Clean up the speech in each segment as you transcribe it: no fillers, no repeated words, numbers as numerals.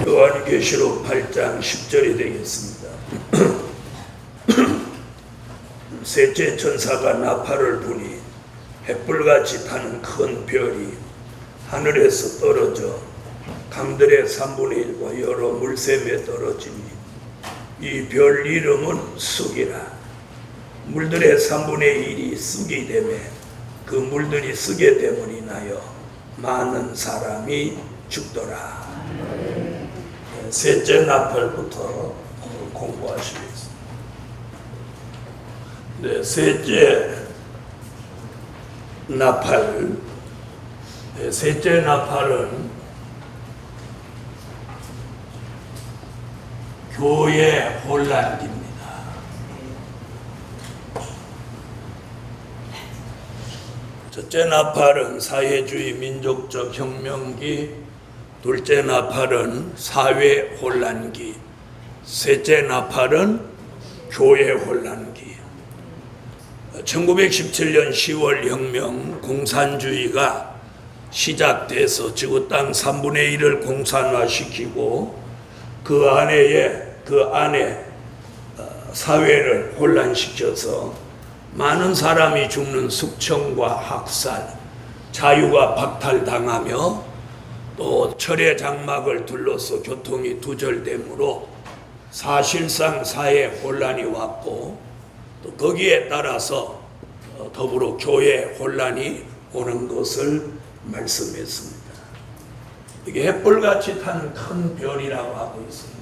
요한계시록 8장 10절이 되겠습니다. 셋째 천사가 나팔을 부니 횃불같이 타는 큰 별이 하늘에서 떨어져 강들의 3분의 1과 여러 물샘에 떨어지니 이 별 이름은 쑥이라. 물들의 3분의 1이 쑥이 되매 그 물들이 쑥에 됨으로 인하여 많은 사람이 죽더라. 셋째 나팔부터 공부하시겠습니다. 네, 셋째 나팔. 네, 셋째 나팔은 교회 혼란기입니다. 첫째 나팔은 사회주의 민족적 혁명기, 둘째 나팔은 사회 혼란기, 셋째 나팔은 교회 혼란기. 1917년 10월 혁명 공산주의가 시작돼서 지구 땅 3분의 1을 공산화시키고 그 안에 사회를 혼란시켜서 많은 사람이 죽는 숙청과 학살, 자유가 박탈당하며 또 철의 장막을 둘러서 교통이 두절되므로 사실상 사회 혼란이 왔고 또 거기에 따라서 더불어 교회 혼란이 오는 것을 말씀했습니다. 이게 횃불같이 타는 큰 별이라고 하고 있습니다.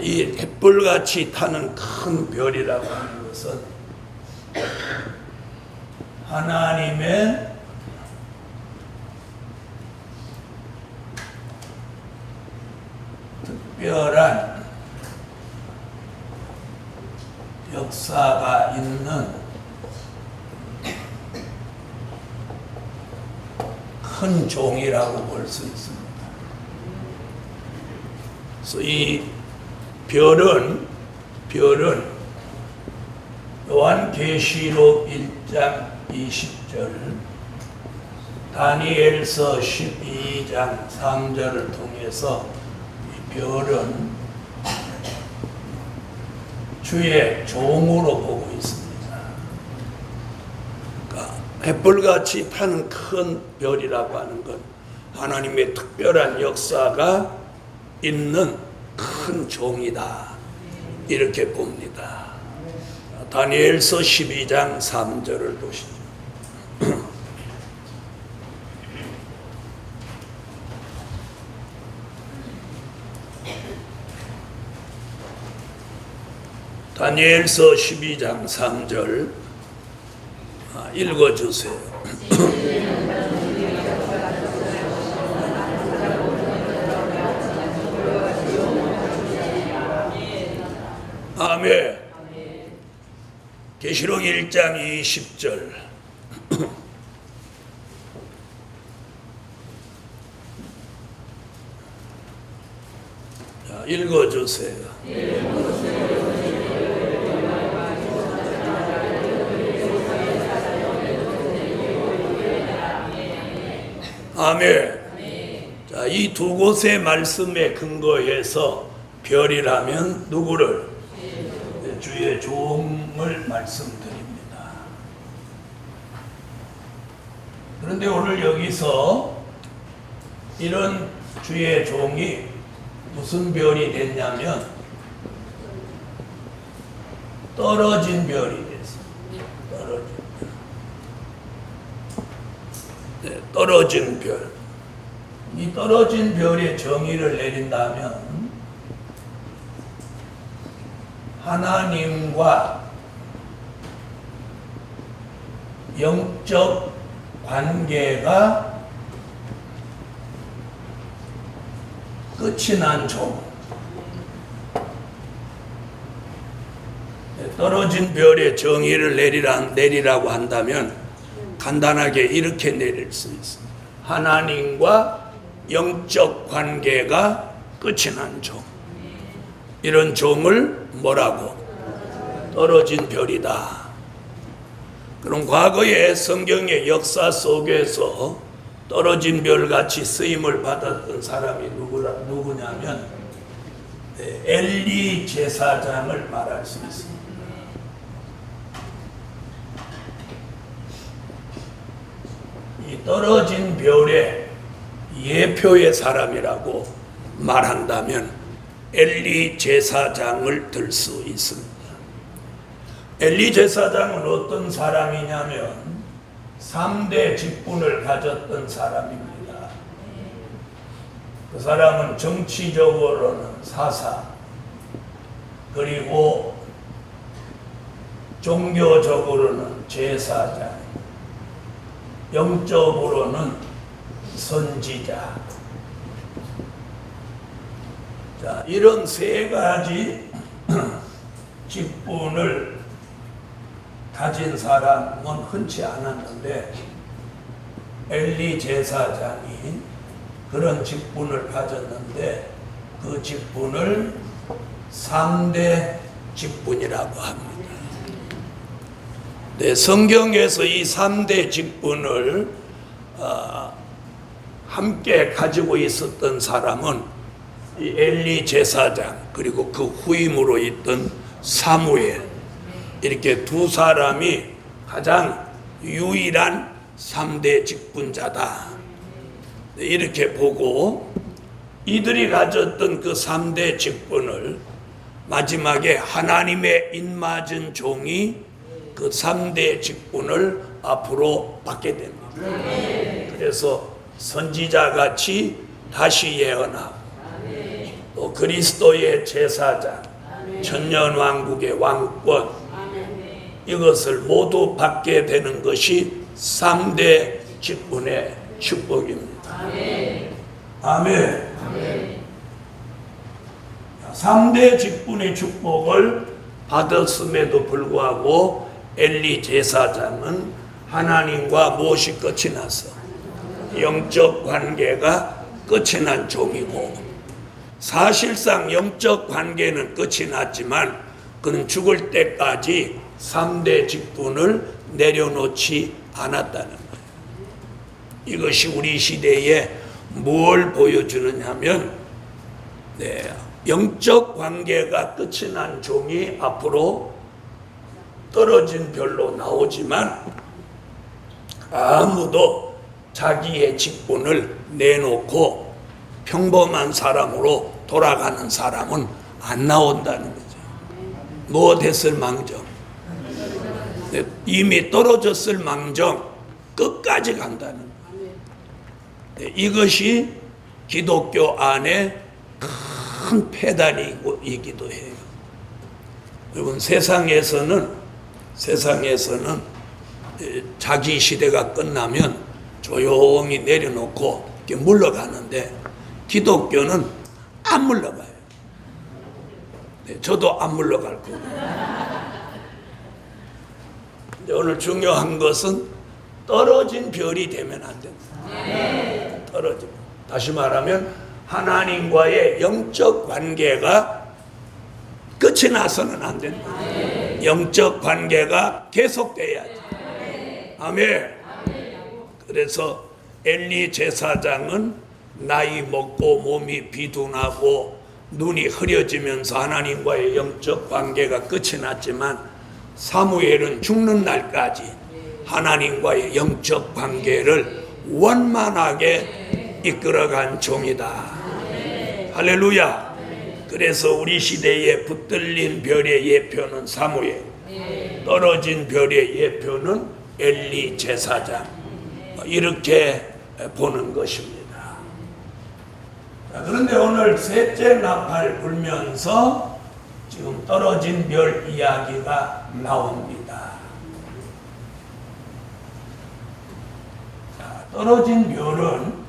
이 횃불같이 타는 큰 별이라고 하는 것은 하나님의 특별한 역사가 있는 큰 종이라고 볼 수 있습니다. 그래서 이 별은 요한계시록 1장 20절, 다니엘서 12장 3절을 통해서 이 별은 주의 종으로 보고 있습니다. 그러니까 횃불같이 타는 큰 별이라고 하는 건 하나님의 특별한 역사가 있는 큰 종이다, 이렇게 봅니다. 다니엘서 12장 3절을 보시죠. 다니엘서 12장 3절 읽어주세요. 아멘. 계시록 1장 20절 자, 읽어주세요. 아멘. 자, 이 두 곳의 말씀에 근거해서 별이라면 누구를? 주의 종을 말씀드립니다. 그런데 오늘 여기서 이런 주의 종이 무슨 별이 됐냐면 떨어진 별이 됐습니다. 떨어진 별. 이 떨어진 별의 정의를 내린다면 하나님과 영적 관계가 끝이 난 종. 떨어진 별의 정의를 내리라고 한다면 간단하게 이렇게 내릴 수 있습니다. 하나님과 영적 관계가 끝이 난 종. 이런 종을 뭐라고? 떨어진 별이다. 그럼 과거의 성경의 역사 속에서 떨어진 별같이 쓰임을 받았던 사람이 누구냐면 엘리 제사장을 말할 수 있습니다. 이 떨어진 별의 예표의 사람이라고 말한다면 엘리 제사장을 들 수 있습니다. 엘리 제사장은 어떤 사람이냐면 3대 직분을 가졌던 사람입니다. 그 사람은 정치적으로는 사사, 그리고 종교적으로는 제사장, 영적으로는 선지자. 자, 이런 세 가지 직분을 가진 사람은 흔치 않았는데 엘리 제사장이 그런 직분을 가졌는데 그 직분을 3대 직분이라고 합니다. 네, 성경에서 이 3대 직분을 함께 가지고 있었던 사람은 이 엘리 제사장 그리고 그 후임으로 있던 사무엘, 이렇게 두 사람이 가장 유일한 3대 직분자다. 이렇게 보고 이들이 가졌던 그 3대 직분을 마지막에 하나님의 인맞은 종이 그 3대 직분을 앞으로 받게 됩니다. 그래서 선지자같이 다시 예언하고 또 그리스도의 제사장, 천년왕국의 왕권, 이것을 모두 받게 되는 것이 3대 직분의 축복입니다. 아멘. 3대 직분의 축복을 받았음에도 불구하고 엘리 제사장은 하나님과 무엇이 끝이 나서 영적 관계가 끝이 난 종이고, 사실상 영적 관계는 끝이 났지만 그는 죽을 때까지 3대 직분을 내려놓지 않았다는 거예요. 이것이 우리 시대에 뭘 보여주느냐면, 영적 관계가 끝이 난 종이 앞으로 떨어진 별로 나오지만 아무도 자기의 직분을 내놓고 평범한 사람으로 돌아가는 사람은 안 나온다는 거죠. 뭐 됐을 망정, 이미 떨어졌을 망정 끝까지 간다는 거예요. 이것이 기독교 안에 큰 폐단이기도 해요. 여러분, 세상에서는 자기 시대가 끝나면 조용히 내려놓고 이렇게 물러가는데 기독교는 안 물러가요. 저도 안 물러갈 거고. 오늘 중요한 것은 떨어진 별이 되면 안 됩니다. 떨어진. 다시 말하면 하나님과의 영적 관계가 끝이 나서는 안 된다. 영적 관계가 계속돼야지. 아멘. 그래서 엘리 제사장은 나이 먹고 몸이 비둔하고 눈이 흐려지면서 하나님과의 영적 관계가 끝이 났지만 사무엘은 죽는 날까지 하나님과의 영적 관계를 원만하게 이끌어간 종이다. 할렐루야. 그래서 우리 시대에 붙들린 별의 예표는 사무엘, 떨어진 별의 예표는 엘리 제사장, 이렇게 보는 것입니다. 그런데 오늘 셋째 나팔 불면서 지금 떨어진 별 이야기가 나옵니다. 자, 떨어진 별은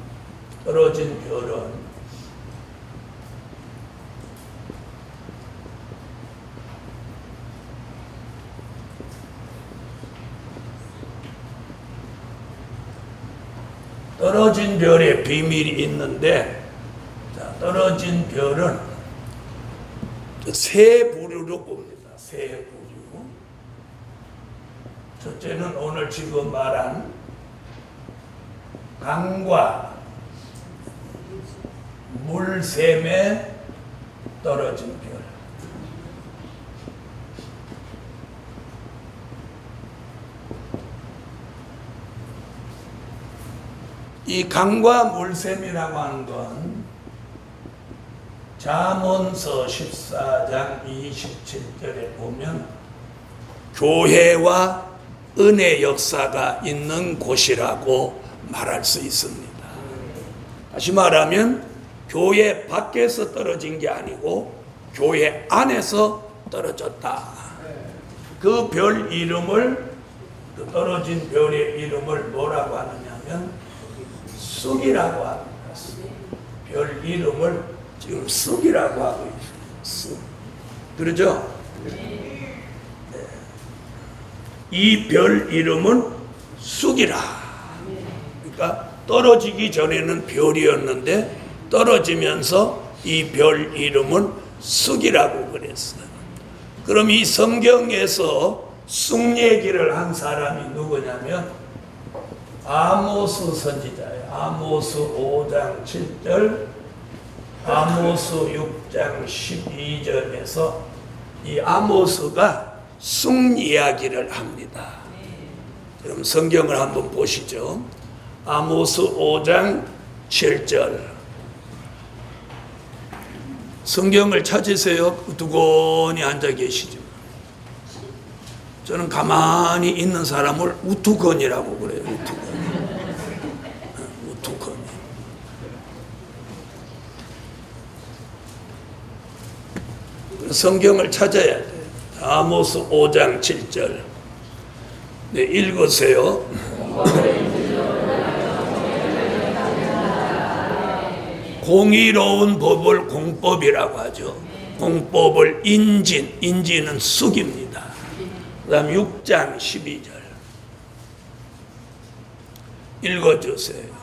떨어진 별에 비밀이 있는데, 자, 떨어진 별은 세 부류로 봅니다. 세 부류. 첫째는 오늘 지금 말한 강과 물샘에 떨어진 별. 이 강과 물샘이라고 하는 건 잠언서 14장 27절에 보면 교회와 은혜 역사가 있는 곳이라고 말할 수 있습니다. 다시 말하면 교회 밖에서 떨어진 게 아니고 교회 안에서 떨어졌다. 그 별 이름을, 그 떨어진 별의 이름을 뭐라고 하느냐면 쑥이라고 합니다. 별 이름을 지금 쑥이라고 하고 있어요. 쑥. 그러죠? 네. 이 별 이름은 쑥이라. 그러니까 떨어지기 전에는 별이었는데 떨어지면서 이 별 이름은 쑥이라고 그랬어요. 그럼 이 성경에서 쑥 얘기를 한 사람이 누구냐면 아모스 선지자예요. 아모스 5장 7절, 아모스 6장 12절에서 이 아모스가 쑥 이야기를 합니다. 그럼 성경을 한번 보시죠. 아모스 5장 7절. 성경을 찾으세요. 두건이 앉아 계시죠. 저는 가만히 있는 사람을 우투건이라고 그래요. 우투건. 우투건. 성경을 찾아야 돼요. 아모스 5장 7절. 네, 읽으세요. 공의로운 법을 공법이라고 하죠. 공법을 인지는 쑥입니다. 그 다음 6장 12절 읽어주세요.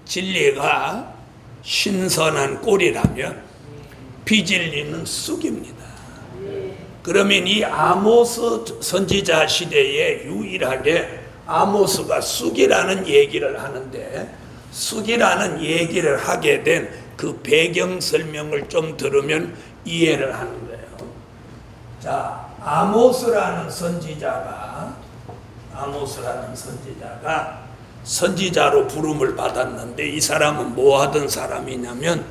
진리가 신선한 꼴이라면 비진리는 쑥입니다. 그러면 이 아모스 선지자 시대에 유일하게 아모스가 쑥이라는 얘기를 하는데, 쑥이라는 얘기를 하게 된 그 배경 설명을 좀 들으면 이해를 하는 거예요. 자, 아모스라는 선지자가 선지자로 부름을 받았는데, 이 사람은 뭐 하던 사람이냐면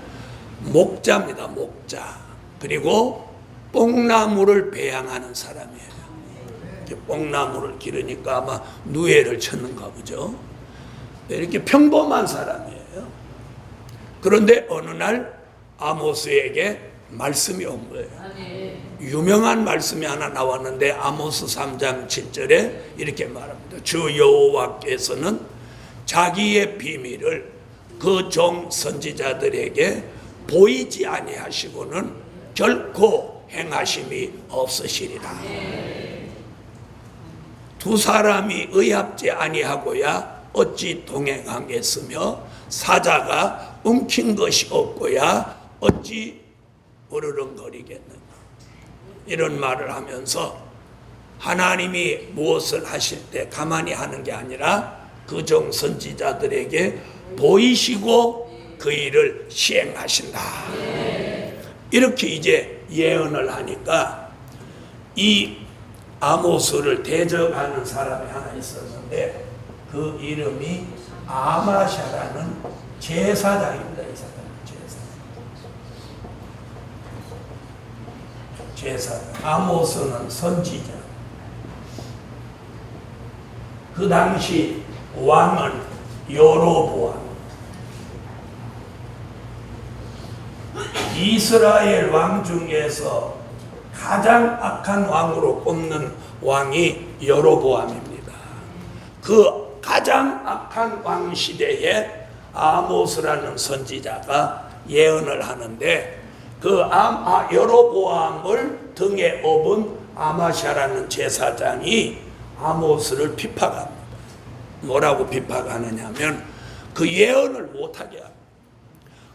목자입니다. 목자. 그리고 뽕나무를 배양하는 사람이에요. 뽕나무를 기르니까 아마 누에를 쳤는가 보죠. 이렇게 평범한 사람이에요. 그런데 어느 날 아모스에게 말씀이 온 거예요. 유명한 말씀이 하나 나왔는데 아모스 3장 7절에 이렇게 말합니다. 주 여호와께서는 자기의 비밀을 그 종 선지자들에게 보이지 아니하시고는 결코 행하심이 없으시리라. 두 사람이 의합지 아니하고야 어찌 동행하겠으며 사자가 움킨 것이 없고야 어찌 으르렁거리겠느냐. 이런 말을 하면서 하나님이 무엇을 하실 때 가만히 하는 게 아니라 그 종 선지자들에게 보이시고 그 일을 시행하신다. 이렇게 이제 예언을 하니까 이 아모스를 대적하는 사람이 하나 있었는데 그 이름이 아마샤라는 제사장입니다. 이 사람은 제사장. 아모스는 선지자. 그 당시 왕은 여로보암. 이스라엘 왕 중에서 가장 악한 왕으로 꼽는 왕이 여로보암입니다. 그 가장 악한 왕 시대에 아모스라는 선지자가 예언을 하는데 그 여로보암을 등에 업은 아마샤라는 제사장이 아모스를 비판합니다. 뭐라고 비판하느냐면 그 예언을 못하게 합니다.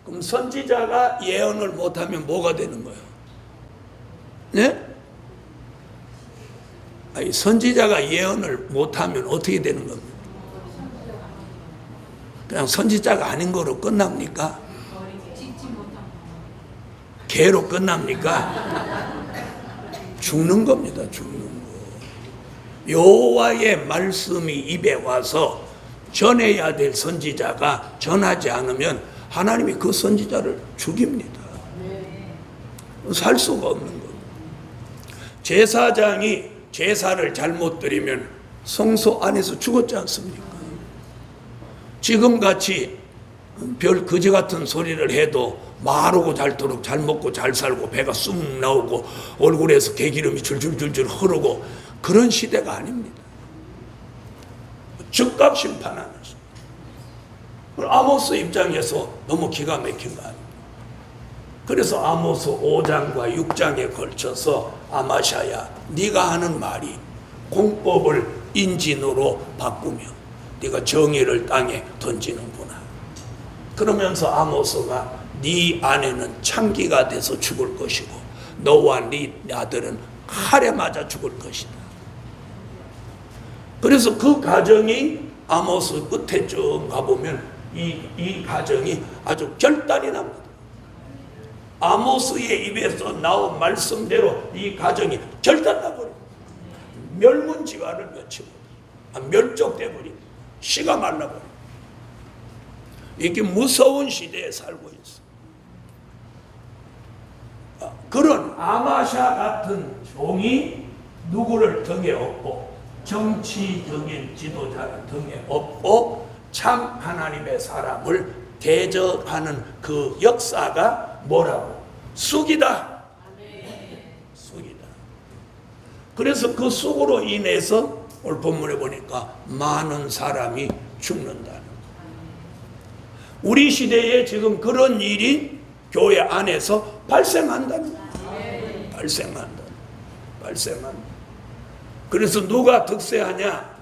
그럼 선지자가 예언을 못하면 뭐가 되는 거예요? 네? 아니, 선지자가 예언을 못하면 어떻게 되는 겁니까? 그냥 선지자가 아닌 거로 끝납니까? 개로 끝납니까? 죽는 겁니다. 죽는 거. 여호와의 말씀이 입에 와서 전해야 될 선지자가 전하지 않으면 하나님이 그 선지자를 죽입니다. 살 수가 없는 겁니다. 제사장이 제사를 잘못 드리면 성소 안에서 죽었지 않습니까? 지금같이 별 거지 같은 소리를 해도 마르고 닳도록 잘 먹고 잘 살고 배가 쑥 나오고 얼굴에서 개기름이 줄줄줄줄 흐르고 그런 시대가 아닙니다. 즉각 심판하는 시대. 아모스 입장에서 너무 기가 막힌 거 아닙니까? 그래서 아모스 5장과 6장에 걸쳐서 아마샤야, 네가 하는 말이 공법을 인진으로 바꾸며 네가 정의를 땅에 던지는구나. 그러면서 아모스가 네 아내는 창기가 돼서 죽을 것이고 너와 네 아들은 칼에 맞아 죽을 것이다. 그래서 그 가정이 아모스 끝에 쭉 가보면 이 가정이 아주 결단이 납니다. 아모스의 입에서 나온 말씀대로 이 가정이 결단 나버립니다. 멸문지화를 며치고 멸족돼버립니다. 씨가 말라버립니다. 이렇게 무서운 시대에 살고 있어. 그런 아마샤 같은 종이 누구를 등에 업고 정치적인 지도자를 등에 업고 참 하나님의 사람을 대적하는 그 역사가 뭐라고? 쑥이다. 쑥이다. 그래서 그 쑥으로 인해서 오늘 본문에 보니까 많은 사람이 죽는다. 우리 시대에 지금 그런 일이 교회 안에서 발생한다는 거예요. 발생한다. 그래서 누가 득세하냐?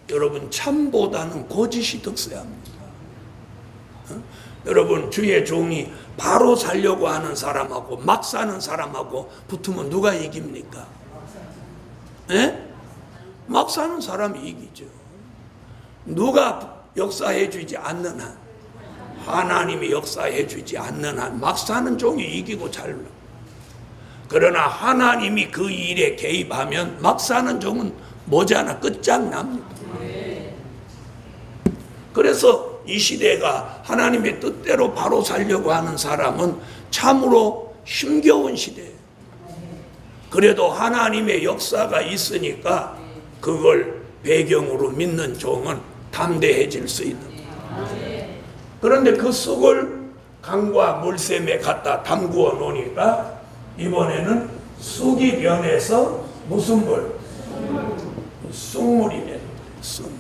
여러분, 참보다는 거짓이 득세합니다. 여러분, 주의 종이 바로 살려고 하는 사람하고 막 사는 사람하고 붙으면 누가 이깁니까? 막 사는 사람이 이기죠. 누가 역사해 주지 않는 한, 하나님이 역사해 주지 않는 한 막 사는 종이 이기고 잘라. 그러나 하나님이 그 일에 개입하면 막 사는 종은 머지않아 끝장납니다. 그래서 이 시대가 하나님의 뜻대로 바로 살려고 하는 사람은 참으로 힘겨운 시대예요. 그래도 하나님의 역사가 있으니까 그걸 배경으로 믿는 종은 담대해질 수 있는 거예요. 그런데 그 쑥을 강과 물샘에 갖다 담그어 놓으니까 이번에는 쑥이 변해서 무슨 물? 쑥물이 되는 거예요. 쑥물.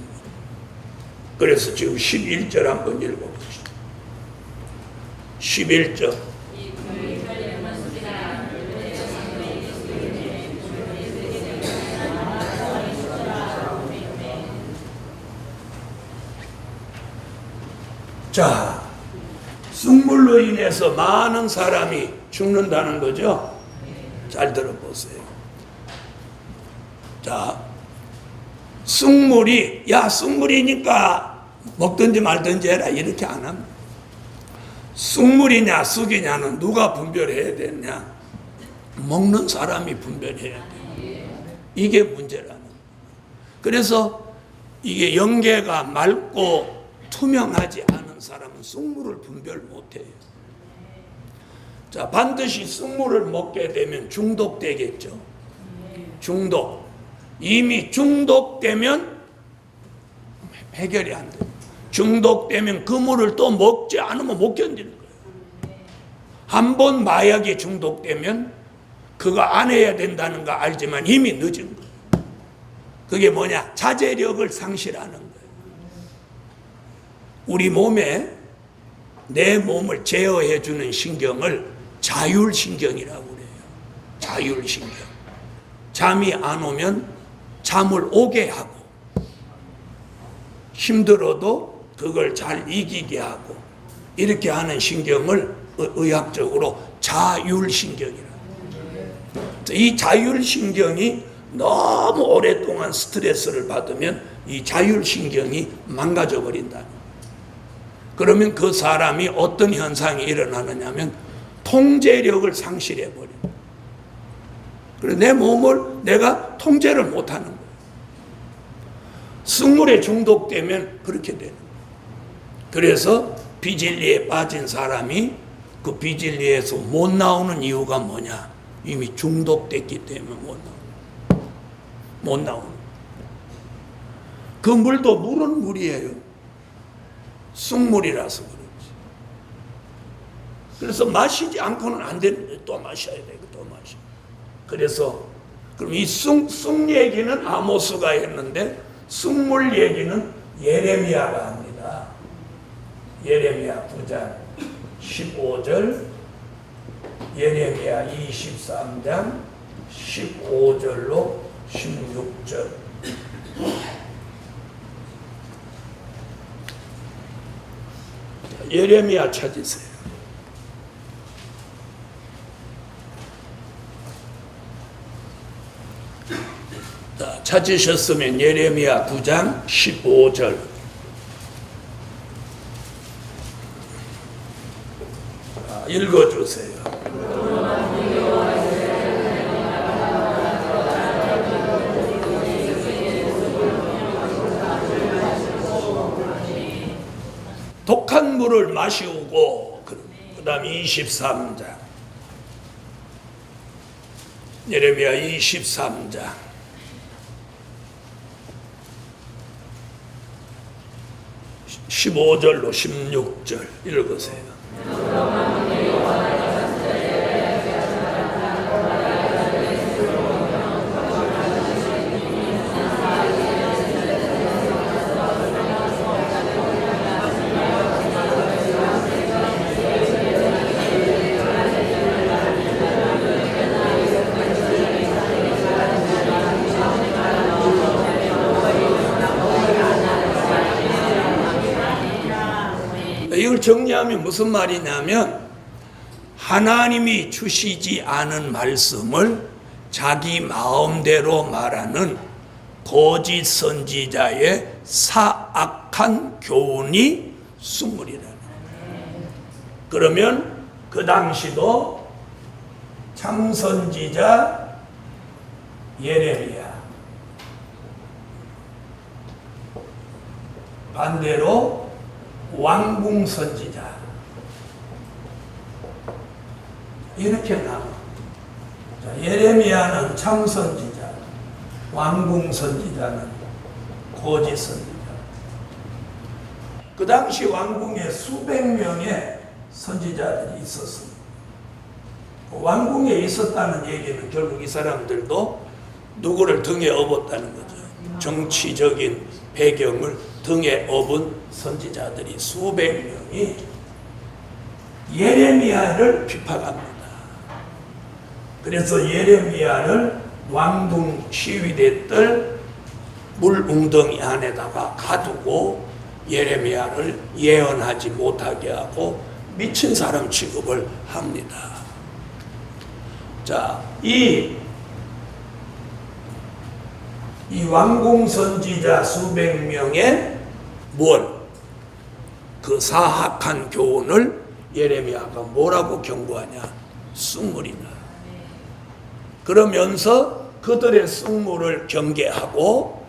그래서 지금 11절 한번 읽어보시죠. 11절. 자, 쑥물로 인해서 많은 사람이 죽는다는 거죠. 잘 들어보세요. 자, 쑥물이, 야, 쑥물이니까 먹든지 말든지 해라, 이렇게 안 합니다. 쑥물이냐 쑥이냐는 누가 분별해야 되냐? 먹는 사람이 분별해야 돼요. 이게 문제라는 거예요. 그래서 이게 영계가 맑고 투명하지 않은 사람은 쑥물을 분별 못해요. 자, 반드시 쑥물을 먹게 되면 중독되겠죠. 중독. 이미 중독되면 해결이 안 돼요. 중독되면 그 물을 또 먹지 않으면 못 견디는 거예요. 한 번 마약에 중독되면 그거 안 해야 된다는 거 알지만 이미 늦은 거예요. 그게 뭐냐? 자제력을 상실하는 거예요. 우리 몸에 내 몸을 제어해 주는 신경을 자율신경이라고 그래요. 자율신경. 잠이 안 오면 잠을 오게 하고, 힘들어도 그걸 잘 이기게 하고, 이렇게 하는 신경을 의학적으로 자율신경이라고. 이 자율신경이 너무 오랫동안 스트레스를 받으면 이 자율신경이 망가져 버린다. 그러면 그 사람이 어떤 현상이 일어나느냐 하면 통제력을 상실해 버려요. 그래서 내 몸을 내가 통제를 못하는 거예요. 술물에 중독되면 그렇게 되는 거예요. 그래서 비진리에 빠진 사람이 그 비진리에서 못 나오는 이유가 뭐냐? 이미 중독됐기 때문에 못 나오는. 그 물도 물은 물이에요. 쑥물이라서 그렇지. 그래서 마시지 않고는 안 되는데 또 마셔야 되고 또 마셔. 그래서 그럼 이 쑥 얘기는 아모스가 했는데 쑥물 얘기는 예레미야가 합니다. 예레미야 9장 15절, 예레미야 23장 15절로 16절. 예레미야 찾으세요. 찾으셨으면 예레미야 9장 15절. 읽어주세요. 독한 물을 마시고, 그 다음 23장. 예레미야 23장. 15절로 16절 읽으세요. 이걸 정리하면 무슨 말이냐면 하나님이 주시지 않은 말씀을 자기 마음대로 말하는 거짓 선지자의 사악한 교훈이 쑥물이라는 거예요. 그러면 그 당시도 참 선지자 예레미야, 반대로 왕궁 선지자, 이렇게 나눠. 예레미야는 참 선지자, 왕궁 선지자는 거짓 선지자. 그 당시 왕궁에 수백 명의 선지자들이 있었습니다. 왕궁에 있었다는 얘기는 결국 이 사람들도 누구를 등에 업었다는 거죠. 정치적인 배경을 등에 업은 선지자들이 수백 명이 예레미야를 비판합니다. 그래서 예레미야를 왕궁 시위대 뜰 물웅덩이 안에다가 가두고 예레미야를 예언하지 못하게 하고 미친 사람 취급을 합니다. 자, 이 왕궁 선지자 수백 명의 그 사악한 교훈을 예레미야가 뭐라고 경고하냐? 쑥물이다. 그러면서 그들의 쑥물을 경계하고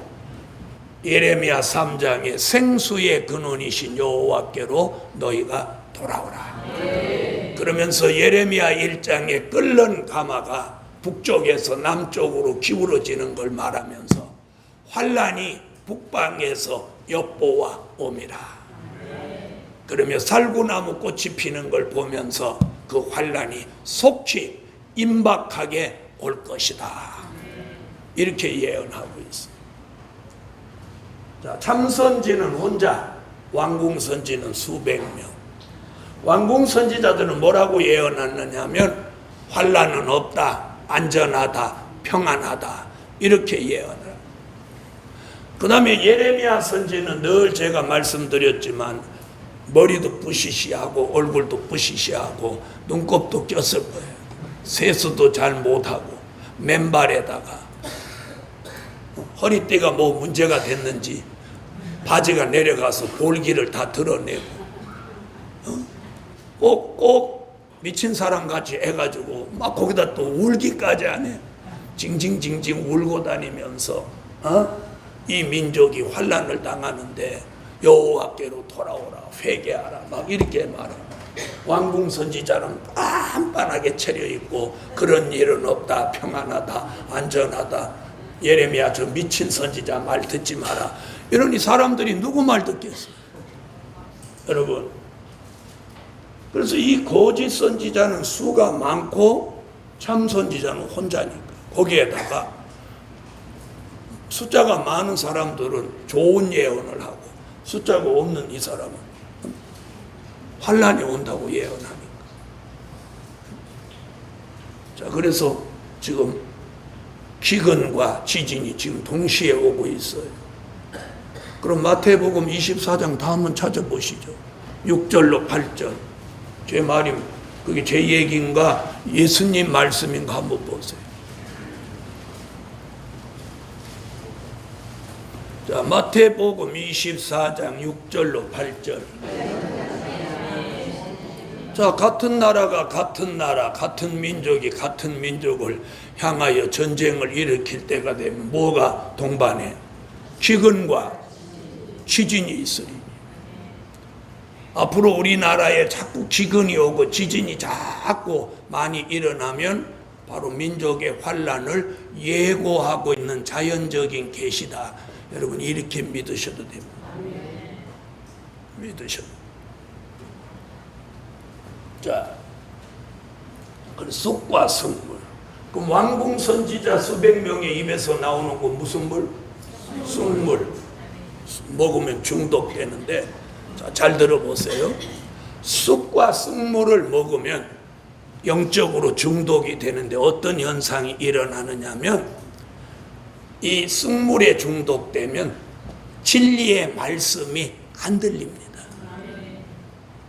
예레미야 3장에 생수의 근원이신 여호와께로 너희가 돌아오라. 그러면서 예레미야 1장에 끓는 가마가 북쪽에서 남쪽으로 기울어지는 걸 말하면서 환란이 북방에서 엿보아 옴이라. 그러며 살구나무 꽃이 피는 걸 보면서 그 환란이 속히 임박하게 올 것이다. 이렇게 예언하고 있습니다. 자, 참선지는 혼자, 왕궁선지는 수백 명. 왕궁 선지자들은 뭐라고 예언하느냐 하면 환난은 없다, 안전하다, 평안하다 이렇게 예언을. 그 다음에 예레미야 선지는 늘 제가 말씀드렸지만 머리도 부시시하고 얼굴도 부시시하고 눈곱도 꼈을 거예요. 세수도 잘 못하고 맨발에다가 허리띠가 뭐 문제가 됐는지 바지가 내려가서 볼기를 다 드러내고 꼭 미친 사람 같이 해가지고 막 거기다 또 울기까지 하네. 징징징징 울고 다니면서 이 민족이 환난을 당하는데 여호와께로 돌아오라, 회개하라 막 이렇게 말하고, 왕궁 선지자는 빤빤하게 차려입고 그런 일은 없다, 평안하다, 안전하다. 예레미야 저 미친 선지자 말 듣지 마라. 이러니 사람들이 누구 말 듣겠어요? 여러분, 그래서 이 거짓 선지자는 수가 많고 참 선지자는 혼자니까. 거기에다가 숫자가 많은 사람들은 좋은 예언을 하고 숫자가 없는 이 사람은 환난이 온다고 예언하니까. 자, 그래서 지금 기근과 지진이 지금 동시에 오고 있어요. 그럼 마태복음 24장 다 한번 찾아보시죠. 6절로 8절. 제 말이 그게 제 얘기인가 예수님 말씀인가 한번 보세요. 자, 마태복음 24장 6절로 8절. 자, 같은 나라가 같은 나라, 같은 민족이 같은 민족을 향하여 전쟁을 일으킬 때가 되면 뭐가 동반해? 기근과 지진이 있으리. 앞으로 우리나라에 자꾸 기근이 오고 지진이 자꾸 많이 일어나면 바로 민족의 환난을 예고하고 있는 자연적인 계시다. 여러분 이렇게 믿으셔도 됩니다. 믿으셔도. 자, 그 쑥과 쑥물. 그럼 왕궁 선지자 수백 명의 입에서 나오는 거 무슨 물? 쑥물. 먹으면 중독되는데, 자, 잘 들어보세요. 쑥과 쑥물을 먹으면 영적으로 중독이 되는데 어떤 현상이 일어나느냐면, 이 쑥물에 중독되면 진리의 말씀이 안 들립니다.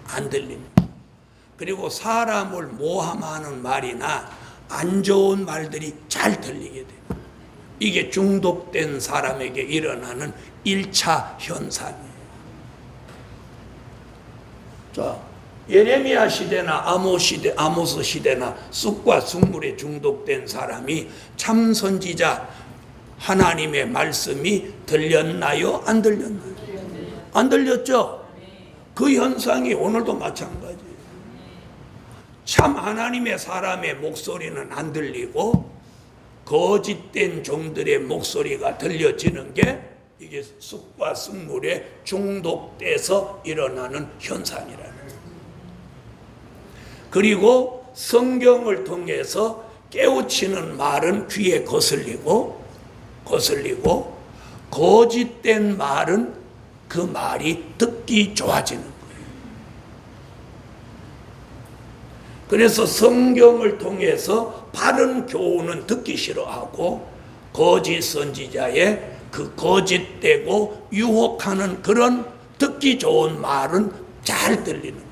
안 들립니다. 그리고 사람을 모함하는 말이나 안 좋은 말들이 잘 들리게 돼요. 이게 중독된 사람에게 일어나는 1차 현상이에요. 자, 예레미야 시대나 아모스 시대나 쑥과 쑥물에 중독된 사람이 참 선지자 하나님의 말씀이 들렸나요? 안 들렸나요? 안 들렸죠? 그 현상이 오늘도 마찬가지예요. 참 하나님의 사람의 목소리는 안 들리고 거짓된 종들의 목소리가 들려지는 게 이게 쑥과 쑥물에 중독돼서 일어나는 현상이라는 거예요. 그리고 성경을 통해서 깨우치는 말은 귀에 거슬리고 거짓된 말은 그 말이 듣기 좋아지는 거예요. 그래서 성경을 통해서 바른 교훈은 듣기 싫어하고 거짓 선지자의 그 거짓되고 유혹하는 그런 듣기 좋은 말은 잘 들리는 거예요.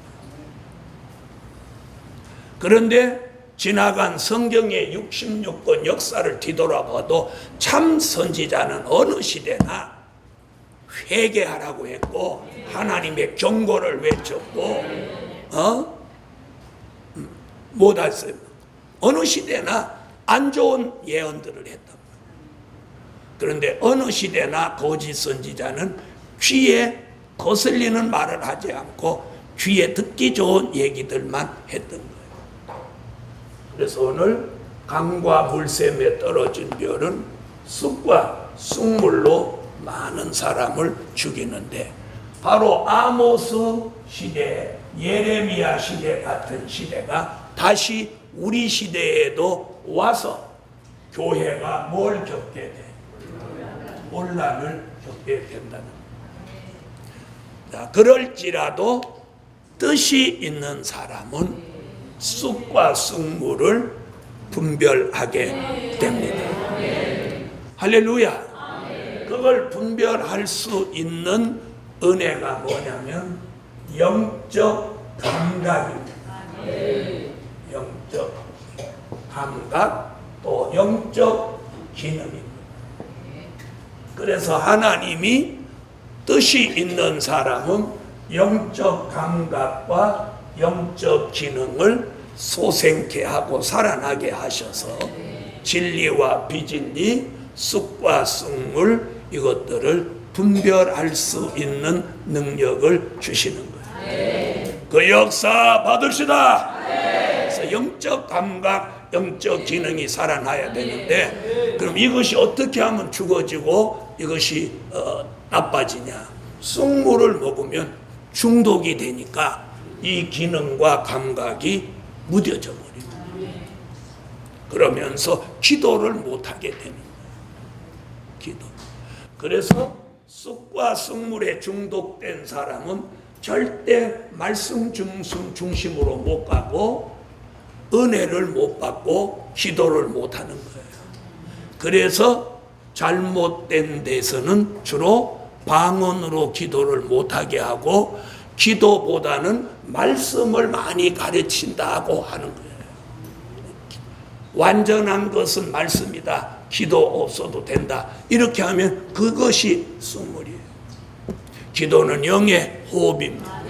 그런데 지나간 성경의 66권 역사를 뒤돌아봐도 참 선지자는 어느 시대나 회개하라고 했고 하나님의 경고를 외쳤고 못했어요. 어느 시대나 안 좋은 예언들을 했단 말이에요. 그런데 어느 시대나 거짓 선지자는 귀에 거슬리는 말을 하지 않고 귀에 듣기 좋은 얘기들만 했던 거예요. 그래서 오늘 강과 물샘에 떨어진 별은 쑥과 쑥물로 많은 사람을 죽이는데, 바로 아모스 시대, 예레미야 시대 같은 시대가 다시 우리 시대에도 와서 교회가 뭘 겪게 돼? 혼란을 겪게 된다는. 자, 그럴지라도 뜻이 있는 사람은 쑥과 쑥물을 분별하게 됩니다. 할렐루야. 그걸 분별할 수 있는 은혜가 뭐냐면 영적 감각입니다. 영적 감각, 또 영적 기능입니다. 그래서 하나님이 뜻이 있는 사람은 영적 감각과 영적 기능을 소생케 하고 살아나게 하셔서 진리와 비진리, 쑥과 쑥물, 이것들을 분별할 수 있는 능력을 주시는 거예요. 그 역사 받읍시다. 그래서 영적 감각, 영적 기능이 살아나야 되는데, 그럼 이것이 어떻게 하면 죽어지고 이것이 나빠지냐? 쑥물을 먹으면 중독이 되니까 이 기능과 감각이 무뎌져 버립니다. 그러면서 기도를 못하게 되는 거예요. 기도. 그래서 쑥과 쑥물에 중독된 사람은 절대 말씀 중심으로 못 가고 은혜를 못 받고 기도를 못 하는 거예요. 그래서 잘못된 데서는 주로 방언으로 기도를 못하게 하고 기도보다는 말씀을 많이 가르친다고 하는 거예요. 완전한 것은 말씀이다. 기도 없어도 된다. 이렇게 하면 그것이 쑥물이에요. 기도는 영의 호흡입니다.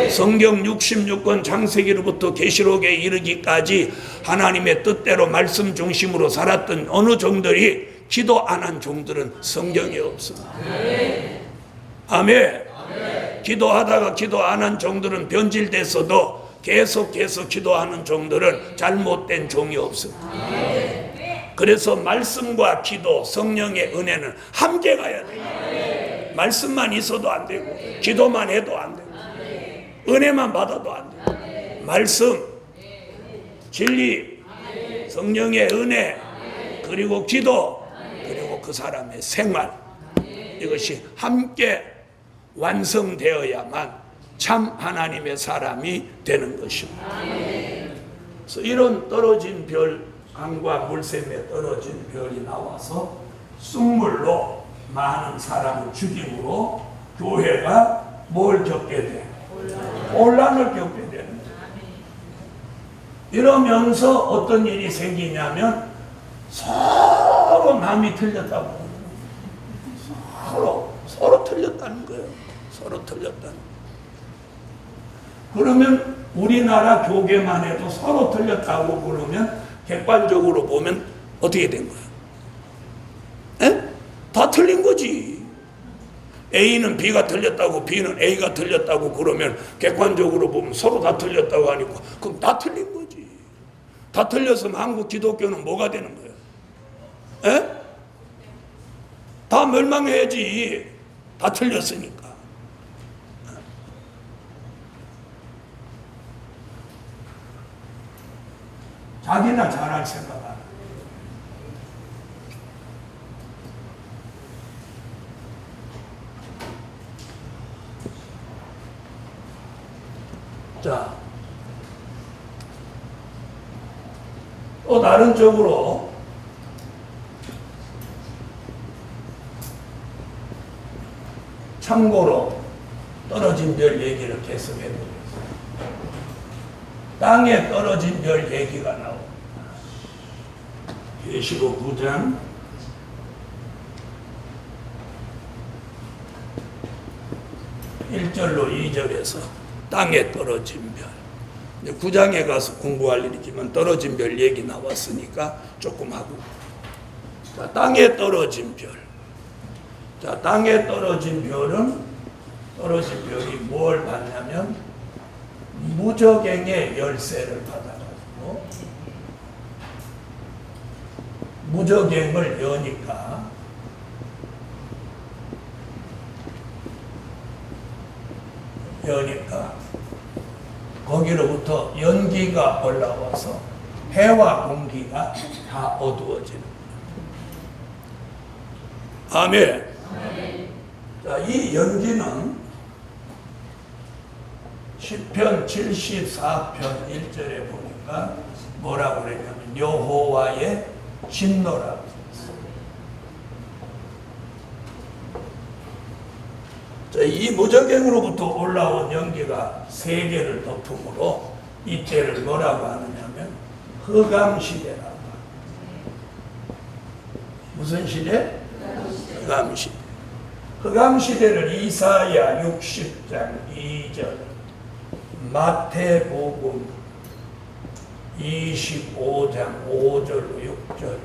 성경 66권 창세기로부터 계시록에 이르기까지 하나님의 뜻대로 말씀 중심으로 살았던 어느 종들이 기도 안 한 종들은 성경에 없습니다. 아멘. 기도하다가 기도 안 한 종들은 변질됐어도 계속해서 기도하는 종들은 잘못된 종이 없습니다. 그래서 말씀과 기도, 성령의 은혜는 함께 가야 돼요. 말씀만 있어도 안 되고 기도만 해도 안 되고 은혜만 받아도 안 되고 말씀, 진리, 성령의 은혜, 그리고 기도, 그리고 그 사람의 생활, 이것이 함께 완성되어야만 참 하나님의 사람이 되는 것입니다. 그래서 이런 떨어진 별, 강과 물샘에 떨어진 별이 나와서 쑥물로 많은 사람을 죽임으로 교회가 뭘 겪게 돼? 혼란을 겪게 되는 거예요. 이러면서 어떤 일이 생기냐면 서로 남이 틀렸다고, 서로 틀렸다는 거예요. 서로 틀렸다는 거예요. 그러면 우리나라 교계만 해도 서로 틀렸다고 그러면 객관적으로 보면 어떻게 된 거예요? 에? 다 틀린 거지. A는 B가 틀렸다고, B는 A가 틀렸다고 그러면 객관적으로 보면 서로 다 틀렸다고 하니까 그럼 다 틀린 거지. 다 틀렸으면 한국 기독교는 뭐가 되는 거예요? 에? 다 멸망해야지. 다 틀렸으니까. 자기나 잘할 생각 안 해. 자, 또 다른 쪽으로 참고로 떨어진 별 얘기를 계속해 보겠습니다. 땅에 떨어진 별 얘기가 나옵니다. 계시록 9장 1절로 2절에서 땅에 떨어진 별. 9장에 가서 공부할 일이지만 떨어진 별 얘기 나왔으니까 조금 하고. 자, 땅에 떨어진 별. 자, 땅에 떨어진 별은, 떨어진 별이 뭘 받냐면 무저갱의 열쇠를 받아가지고 무저갱을 여니까 거기로부터 연기가 올라와서 해와 공기가 다 어두워지는 거예요. 아멘. 자, 이 연기는 시편 74편 1절에 보니까 뭐라고 그랬냐면 여호와의 진노라고 했어요. 이 무저갱으로부터 올라온 연기가 세계를 덮음으로 이때를 뭐라고 하느냐면 흑암시대라고 합니다. 무슨 시대? 흑암시대. 흑암시대를 이사야 60장 2절, 마태복음 25장 5절로 6절,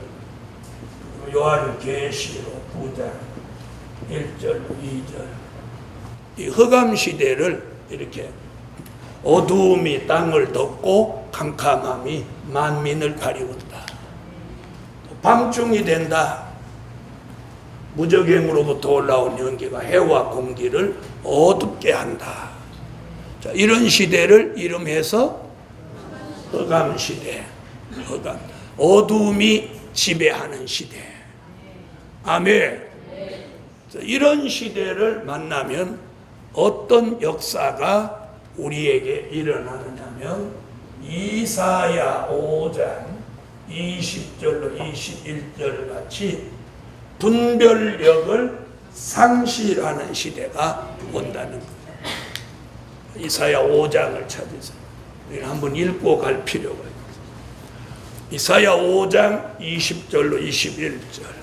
요한계시록 9장 1절로 2절, 이 흑암시대를 이렇게 어두움이 땅을 덮고 캄캄함이 만민을 가리운다. 밤중이 된다. 무저갱으로부터 올라온 연기가 해와 공기를 어둡게 한다. 자, 이런 시대를 이름해서 흑암시대. 흑암. 어두움이 지배하는 시대. 아멘. 자, 이런 시대를 만나면 어떤 역사가 우리에게 일어나느냐면 이사야 5장 20절로 21절 같이 분별력을 상실하는 시대가 온다는 거예요. 이사야 5장을 찾으세요. 우리는 한번 읽고 갈 필요가 있어요. 이사야 5장 20절로 21절.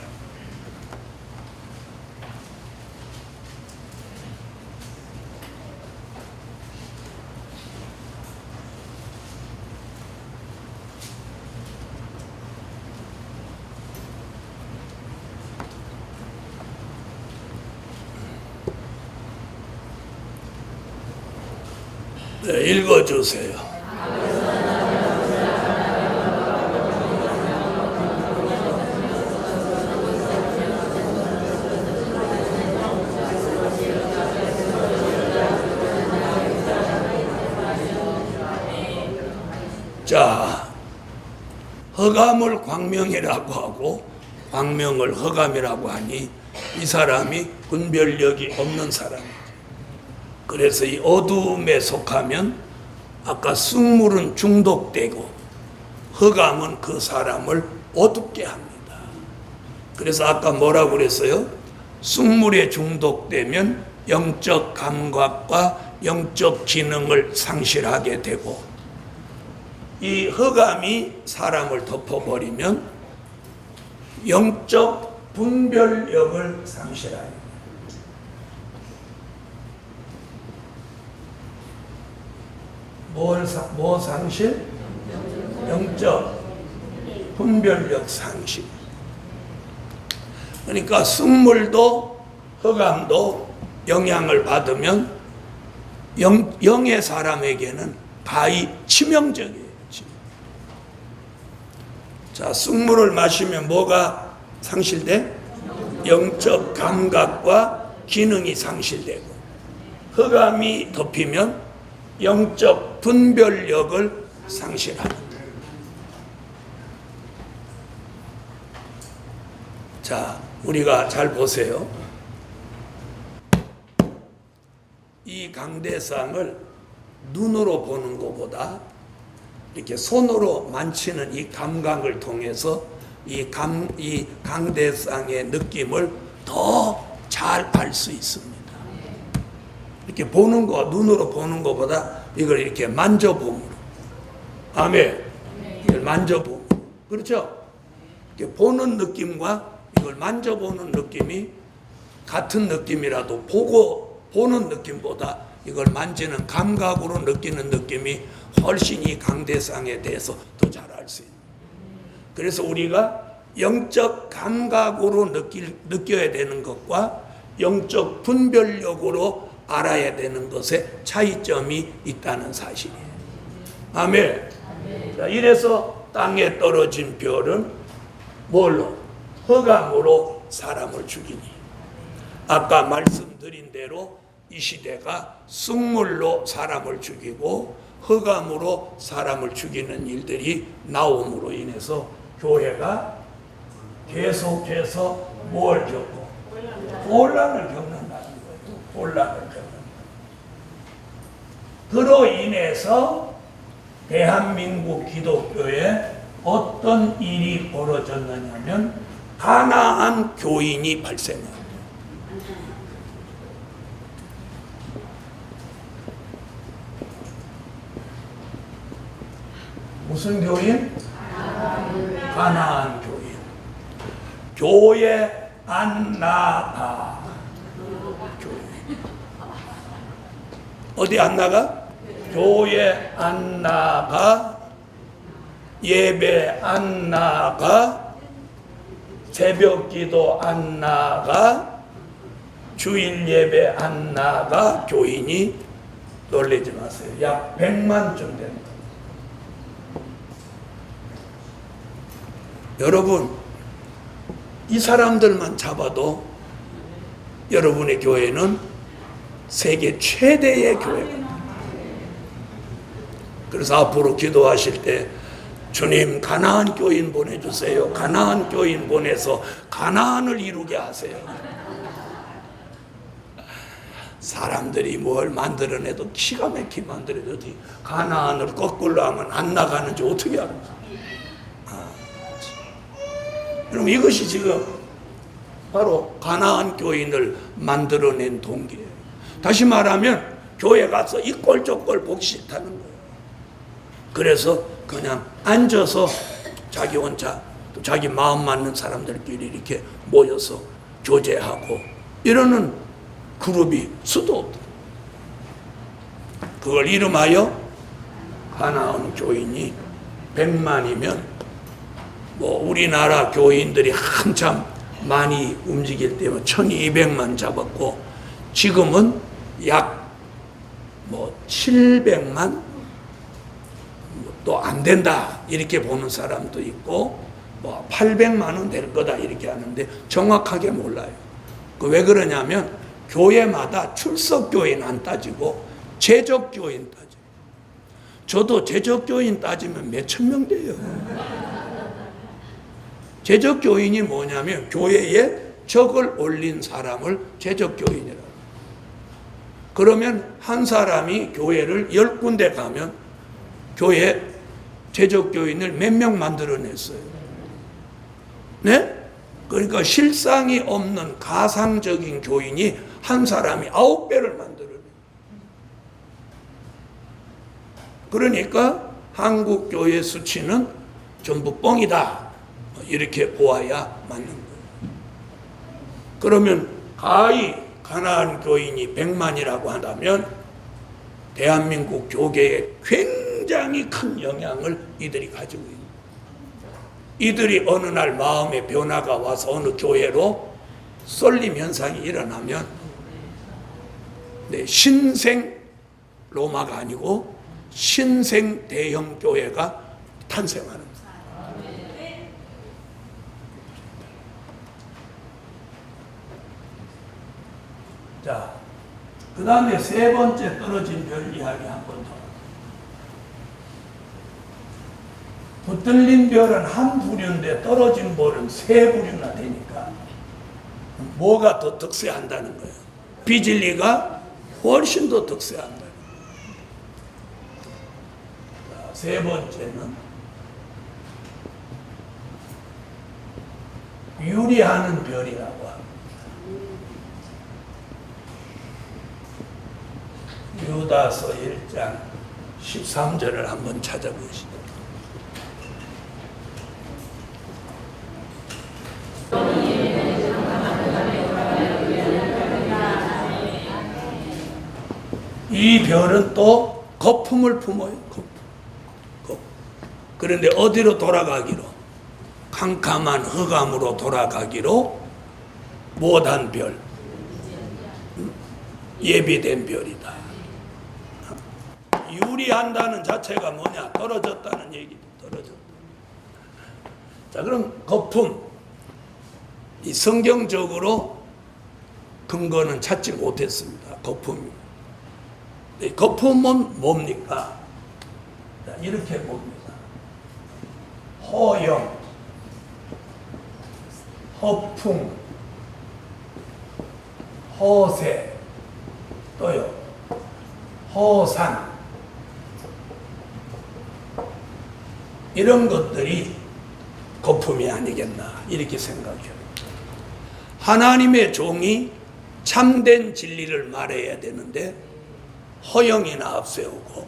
네, 읽어주세요. 자, 흑암을 광명이라고 하고 광명을 흑암이라고 하니 이 사람이 분별력이 없는 사람이에요. 그래서 이 어두움에 속하면 아까 쑥물은 중독되고 흑암은 그 사람을 어둡게 합니다. 그래서 아까 뭐라고 그랬어요? 쑥물에 중독되면 영적 감각과 영적 기능을 상실하게 되고 이 흑암이 사람을 덮어버리면 영적 분별력을 상실합니다. 뭐 상실? 영적 분별력 상실. 그러니까 쑥물도 흑암도 영향을 받으면 영의 사람에게는 가히 치명적이에요. 자, 쑥물을 마시면 뭐가 상실돼? 영적 감각과 기능이 상실되고 흑암이 덮이면 영적 분별력을 상실합니다. 자, 우리가 잘 보세요. 이 강대상을 눈으로 보는 것보다 이렇게 손으로 만지는 이 감각을 통해서 이 강대상의 느낌을 더 잘 알 수 있습니다. 이렇게 보는 거, 눈으로 보는 것보다 이걸 이렇게 만져봄으로. 아멘. 이걸 만져봄으로. 그렇죠? 이렇게 보는 느낌과 이걸 만져보는 느낌이 같은 느낌이라도 보는 느낌보다 이걸 만지는 감각으로 느끼는 느낌이 훨씬 이 강대상에 대해서 더 잘 알 수 있는. 그래서 우리가 영적 감각으로 느껴야 되는 것과 영적 분별력으로 알아야 되는 것에 차이점이 있다는 사실이에요. 아멘. 자, 이래서 땅에 떨어진 별은 뭘로? 흑암으로 사람을 죽이니. 아까 말씀드린 대로 이 시대가 쑥물로 사람을 죽이고 흑암으로 사람을 죽이는 일들이 나옴으로 인해서 교회가 계속해서 뭘 겪고? 혼란을 겪는다는 거예요. 혼란을 겪는다. 그로 인해서 대한민국 기독교에 어떤 일이 벌어졌느냐면 가나안 교인이 발생합니다. 무슨 교인? 가나안 교인. 교회 안 나가. 어디 안 나가? 교회 안 나가. 예배 안 나가. 새벽 기도 안 나가. 주일 예배 안 나가. 교인이 놀라지 마세요. 약 100만쯤 됩니다. 여러분, 이 사람들만 잡아도 여러분의 교회는 세계 최대의 교회입니다. 그래서 앞으로 기도하실 때 주님 가나안 교인 보내주세요. 가나안 교인 보내서 가나안을 이루게 하세요. 사람들이 뭘 만들어내도 기가 막히게 만들어내도 가나안을 거꾸로 하면 안 나가는지 어떻게 알아요? 그럼 이것이 지금 바로 가나안 교인을 만들어낸 동기예요. 다시 말하면 교회 가서 이 꼴 저 꼴 보기 싫다는 거예요. 그래서 그냥 앉아서 자기 혼자 또 자기 마음 맞는 사람들끼리 이렇게 모여서 교제하고 이러는 그룹이 수도 없다. 그걸 이름하여 가나안 교인이 100만이면 뭐 우리나라 교인들이 한참 많이 움직일 때면 1200만 잡았고 지금은 약 뭐 700만 또 안 된다 이렇게 보는 사람도 있고 뭐 800만은 될 거다 이렇게 하는데 정확하게 몰라요. 그 왜 그러냐면 교회마다 출석 교인 안 따지고 재적 교인 따져요. 저도 재적 교인 따지면 몇천 명 돼요. 재적 교인이 뭐냐면 교회에 적을 올린 사람을 재적 교인이라고. 그러면 한 사람이 교회를 10군데 가면 교회 재적 교인을 몇 명 만들어냈어요. 네? 그러니까 실상이 없는 가상적인 교인이 한 사람이 9배를 만들어내요. 그러니까 한국 교회 수치는 전부 뻥이다. 이렇게 보아야 맞는 거예요. 그러면 가히 가나안 교인이 100만이라고 한다면 대한민국 교계에 굉장히 큰 영향을 이들이 가지고 있는 거예요. 이들이 어느 날 마음의 변화가 와서 어느 교회로 쏠림 현상이 일어나면 신생 로마가 아니고 신생 대형 교회가 탄생하는 거예요. 자, 그 다음에 세 번째 떨어진 별 이야기 한 번 더. 붙들린 별은 한 부류인데 떨어진 별은 세 부류나 되니까 뭐가 더 득세한다는 거예요? 비진리가 훨씬 더 득세한다. 자, 세 번째는 유리하는 별이라고 합니다. 유다서 1장 13절을 한번 찾아보시죠. 이 별은 또 거품을 품어요. 거품. 그런데 어디로 돌아가기로? 캄캄한 흑암으로 돌아가기로 못한 별, 예비된 별이다. 유리한다는 자체가 뭐냐? 떨어졌다는 얘기죠. 떨어졌다. 자, 그럼 거품. 이 성경적으로 근거는 찾지 못했습니다. 거품이. 거품은 뭡니까? 자, 이렇게 봅니다. 허영, 허풍, 허세, 또요, 허상, 이런 것들이 거품이 아니겠나 이렇게 생각해요. 하나님의 종이 참된 진리를 말해야 되는데 허영이나 앞세우고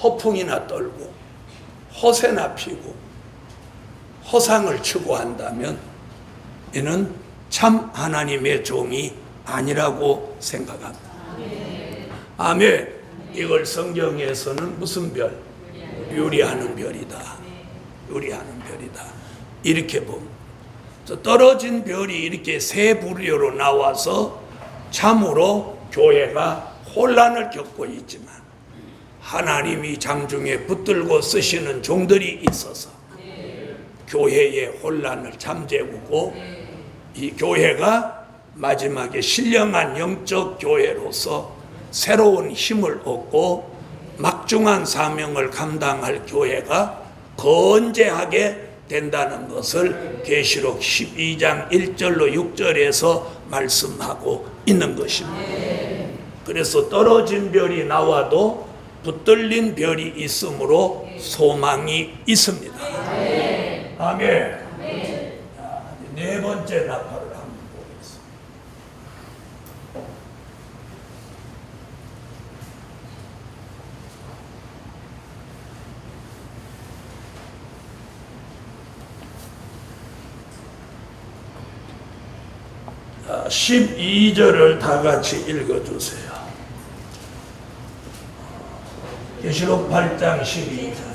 허풍이나 떨고 허세나 피고 허상을 추구한다면 이는 참 하나님의 종이 아니라고 생각합니다. 아멘. 이걸 성경에서는 무슨 별? 유리하는 별이다. 유리하는 별이다. 이렇게 봅니다. 떨어진 별이 이렇게 세 부류로 나와서 참으로 교회가 혼란을 겪고 있지만 하나님이 장중에 붙들고 쓰시는 종들이 있어서 교회의 혼란을 잠재우고 이 교회가 마지막에 신령한 영적 교회로서 새로운 힘을 얻고 막중한 사명을 감당할 교회가 건재하게 된다는 것을 계시록 12장 1절로 6절에서 말씀하고 있는 것입니다. 그래서 떨어진 별이 나와도 붙들린 별이 있으므로 소망이 있습니다. 아멘. 네 번째 나팔을 한번 보겠습니다. 자, 12절을 다 같이 읽어주세요. 계시록 8장 12절.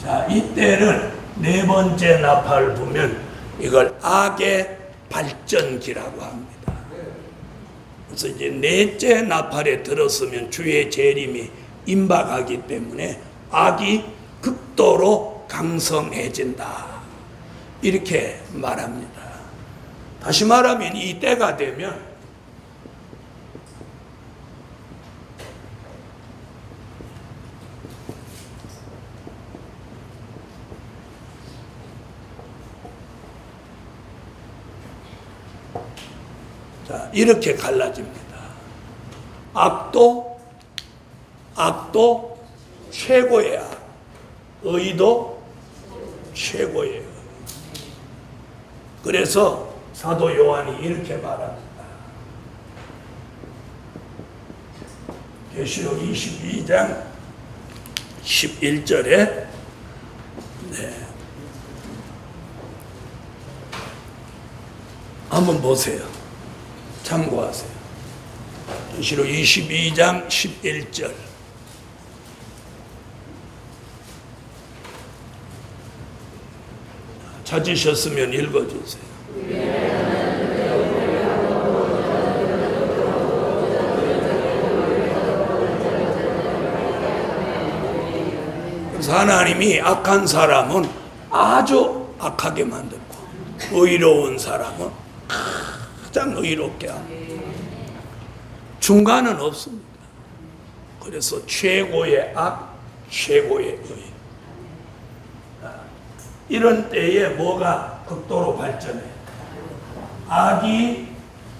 자, 이때를 네 번째 나팔 보면 이걸 악의 발전기라고 합니다. 그래서 이제 넷째 나팔에 들었으면 주의 재림이 임박하기 때문에 악이 극도로 강성해진다. 이렇게 말합니다. 다시 말하면 이 때가 되면 자, 이렇게 갈라집니다. 악도 최고의 악, 의도 최고의 의. 그래서 사도 요한이 이렇게 말합니다. 계시록 22장 11절에 한번 보세요. 참고하세요. 계시록 22장 11절. 찾으셨으면 읽어주세요. 그래서 하나님이 악한 사람은 아주 악하게 만들고 의로운 사람은 가장 의롭게 합니다. 중간은 없습니다. 그래서 최고의 악, 최고의 의. 이런 때에 뭐가 극도로 발전해? 악이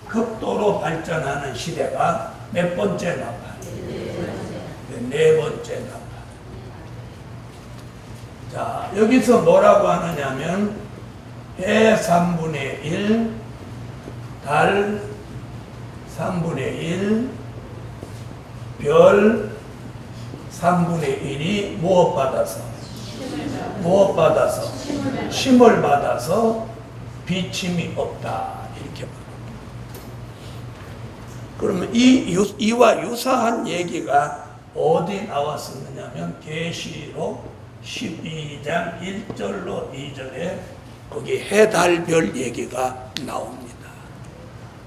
극도로 발전하는 시대가 몇 번째 나팔? 네 번째 나팔. 자, 여기서 뭐라고 하느냐면 해 3분의 1, 달 3분의 1, 별 3분의 1이 무엇 받아서 힘을 받아서 비침이 없다. 이렇게 말합니다. 그러면 이와 유사한 얘기가 어디 나왔었느냐면 계시록 12장 1절로 2절에 거기 해, 달, 별 얘기가 나옵니다.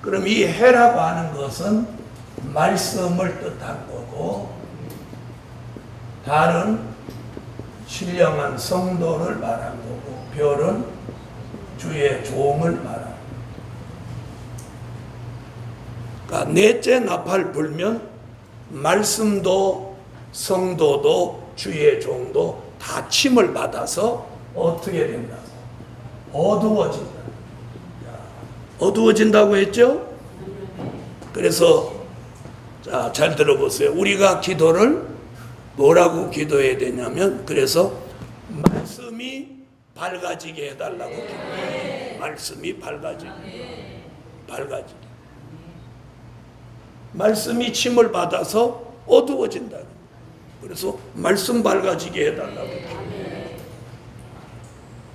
그럼 이 해라고 하는 것은 말씀을 뜻한 거고, 달은 신령한 성도를 말한 거고, 별은 주의 종을 말한 거고. 그러니까 넷째 나팔 불면 말씀도 성도도 주의 종도 다 다 침을 받아서 어떻게 된다고? 어두워진다. 어두워진다고 했죠? 그래서 자, 잘 들어보세요. 우리가 기도를 뭐라고 기도해야 되냐면, 그래서 말씀이 밝아지게 해달라고 기도해요. 말씀이 밝아지게. 말씀이 침을 받아서 어두워진다. 그래서 말씀 밝아지게 해달라고.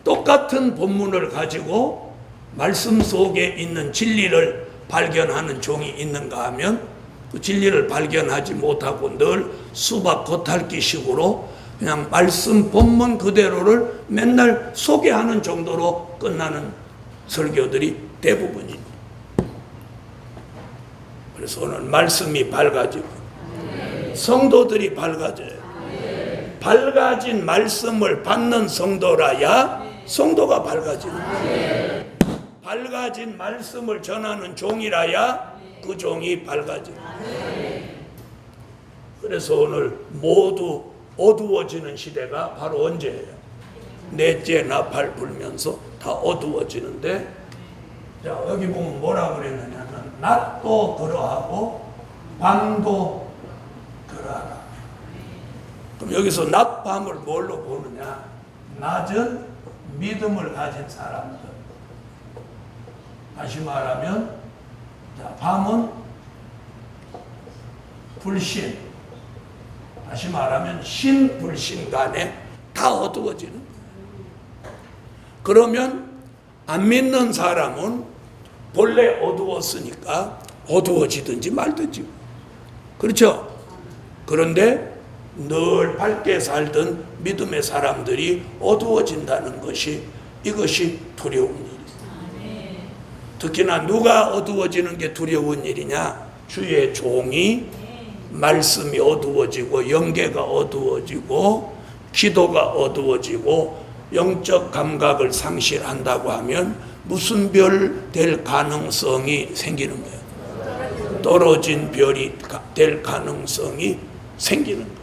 똑같은 본문을 가지고 말씀 속에 있는 진리를 발견하는 종이 있는가 하면, 그 진리를 발견하지 못하고 늘 수박 겉핥기식으로 그냥 말씀 본문 그대로를 맨날 소개하는 정도로 끝나는 설교들이 대부분입니다. 그래서 오늘 말씀이 밝아지고 성도들이 밝아져요. 밝아진 말씀을 받는 성도라야 성도가 밝아지는 거예요. 밝아진 말씀을 전하는 종이라야 그 종이 밝아지는 거예요. 그래서 오늘 모두 어두워지는 시대가 바로 언제예요? 넷째 나팔 불면서 다 어두워지는데, 자, 여기 보면 뭐라 그랬느냐면 낮도 그러하고 밤도 그러하라. 그럼 여기서 낮 밤을 뭘로 보느냐? 낮은 믿음을 가진 사람들. 다시 말하면, 자, 밤은 불신. 다시 말하면 신불신 간에 다 어두워지는 거예요. 그러면 안 믿는 사람은 본래 어두웠으니까 어두워지든지 말든지. 그렇죠? 그런데 늘 밝게 살던 믿음의 사람들이 어두워진다는 것이, 이것이 두려운 일이에요. 특히나 누가 어두워지는 게 두려운 일이냐? 주의 종이 말씀이 어두워지고 영계가 어두워지고 기도가 어두워지고 영적 감각을 상실한다고 하면 무슨 별 될 가능성이 생기는 거예요? 떨어진 별이 될 가능성이 생기는 거예요.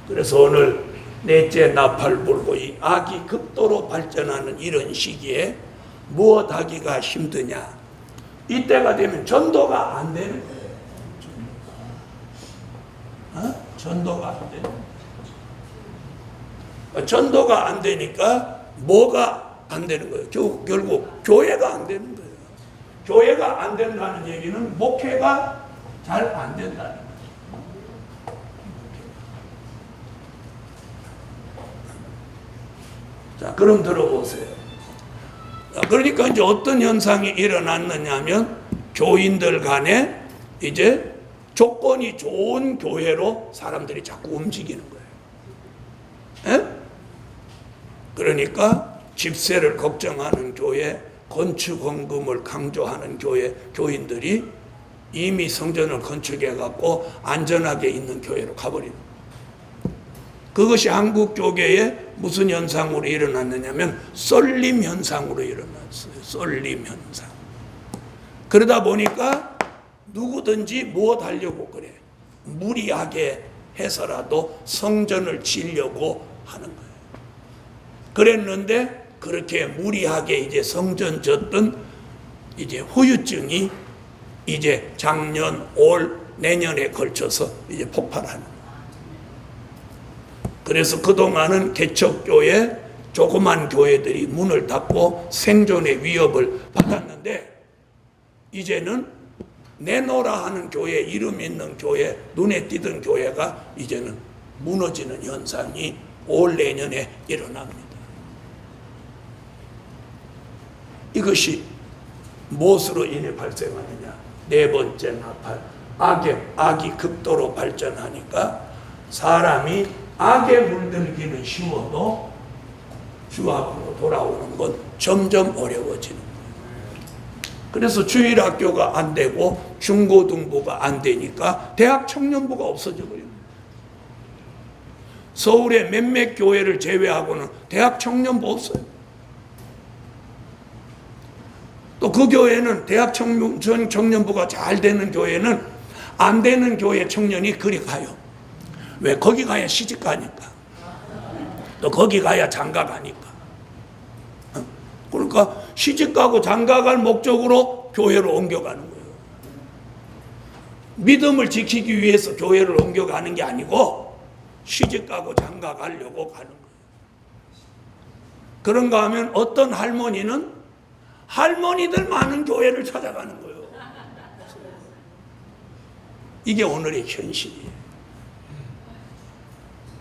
그래서 오늘 넷째 나팔 불고 이 악이 극도로 발전하는 이런 시기에 무엇 하기가 힘드냐? 이때가 되면 전도가 안 되는 거예요. 전도가 안 되는 거예요. 전도가 안 되니까 뭐가 안 되는 거예요? 결국 교회가 안 되는 거예요. 교회가 안 된다는 얘기는 목회가 잘 안 된다는 거예요. 자, 그럼 들어보세요. 그러니까 이제 어떤 현상이 일어났느냐면, 교인들 간에 이제 조건이 좋은 교회로 사람들이 자꾸 움직이는 거예요. 에? 그러니까 집세를 걱정하는 교회, 건축 헌금을 강조하는 교회, 교인들이 이미 성전을 건축해 갖고 안전하게 있는 교회로 가버리는 거예요. 그것이 한국 교계에 무슨 현상으로 일어났느냐면 쏠림 현상으로 일어났어요. 쏠림 현상. 그러다 보니까 누구든지 무엇 하려고 그래? 무리하게 해서라도 성전을 지려고 하는 거예요. 그랬는데 그렇게 무리하게 이제 성전 졌던 이제 후유증이 이제 작년, 올, 내년에 걸쳐서 이제 폭발하는 거예요. 그래서 그동안은 개척교회, 조그만 교회들이 문을 닫고 생존의 위협을 받았는데, 이제는 내노라 하는 교회, 이름 있는 교회, 눈에 띄던 교회가 이제는 무너지는 현상이 올 내년에 일어납니다. 이것이 무엇으로 인해 발생하느냐? 네 번째 나팔. 악이 극도로 발전하니까 사람이 악에 물들기는 쉬워도 주 앞으로 돌아오는 건 점점 어려워지는 거예요. 그래서 주일학교가 안 되고 중고등부가 안 되니까 대학 청년부가 없어져 버립니다. 서울의 몇몇 교회를 제외하고는 대학 청년부 없어요. 또 그 교회는 대학 청년부가 잘 되는 교회는 안 되는 교회 청년이 그리 가요. 왜? 거기 가야 시집 가니까. 또 거기 가야 장가 가니까. 그러니까 시집가고 장가갈 목적으로 교회로 옮겨가는 거예요. 믿음을 지키기 위해서 교회를 옮겨가는 게 아니고 시집가고 장가가려고 가는 거예요. 그런가 하면 어떤 할머니는 할머니들 많은 교회를 찾아가는 거예요. 이게 오늘의 현실이에요.